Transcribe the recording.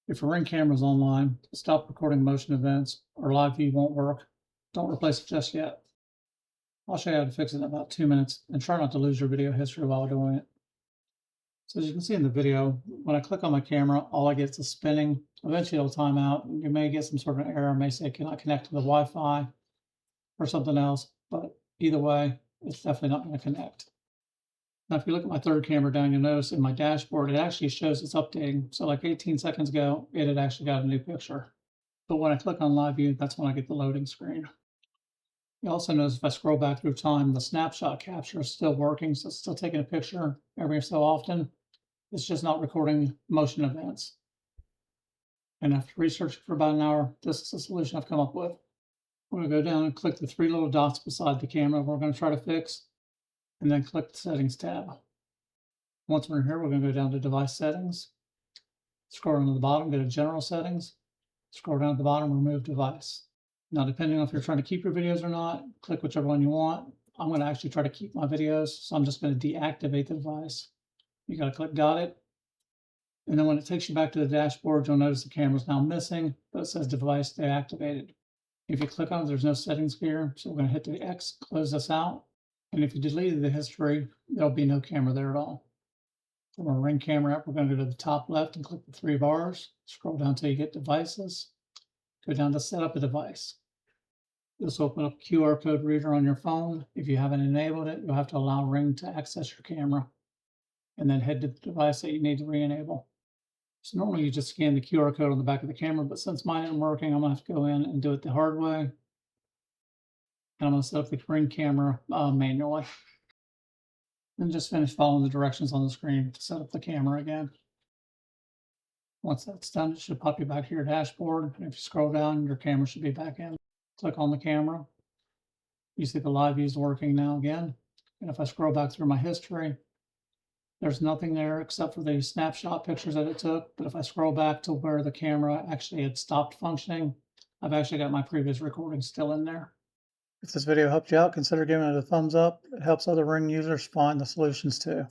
If your Ring camera is online, stop recording motion events or live view won't work. Don't replace it just yet. I'll show you how to fix it in about 2 minutes and try not to lose your video history while doing it. So as you can see in the video, when I click on my camera, all I get is a spinning. Eventually it'll time out. You may get some sort of error. It may say cannot connect to the Wi-Fi or something else, but either way, it's definitely not going to connect. Now, if you look at my third camera down, you'll notice in my dashboard, it actually shows it's updating. So like 18 seconds ago, it had actually got a new picture. But when I click on live view, that's when I get the loading screen. You also notice if I scroll back through time, the snapshot capture is still working. So it's still taking a picture every so often. It's just not recording motion events. And after researching for about an hour, this is the solution I've come up with. We're going to go down and click the three little dots beside the camera we're going to try to fix, and then click the Settings tab. Once we're here, we're going to go down to Device Settings. Scroll down to the bottom, go to General Settings. Scroll down to the bottom, Remove Device. Now, depending on if you're trying to keep your videos or not, click whichever one you want. I'm going to actually try to keep my videos, so I'm just going to deactivate the device. You got to click Got It. And then when it takes you back to the dashboard, you'll notice the camera's now missing, but it says device deactivated. If you click on it, there's no settings here, so we're going to hit the X, close this out. And if you deleted the history, there'll be no camera there at all. From our Ring camera app, we're going to go to the top left and click the three bars. Scroll down until you get Devices. Go down to Set up a device. This will open up a QR code reader on your phone. If you haven't enabled it, you'll have to allow Ring to access your camera, and then head to the device that you need to re-enable. So normally you just scan the QR code on the back of the camera, but since mine isn't working, I'm going to have to go in and do it the hard way. And I'm going to set up the Ring camera manually. Then just finish following the directions on the screen to set up the camera again. Once that's done, it should pop you back to your dashboard. And if you scroll down, your camera should be back in. Click on the camera. You see the live view is working now again. And if I scroll back through my history, there's nothing there except for the snapshot pictures that it took. But if I scroll back to where the camera actually had stopped functioning, I've actually got my previous recording still in there. If this video helped you out, consider giving it a thumbs up. It helps other Ring users find the solutions too.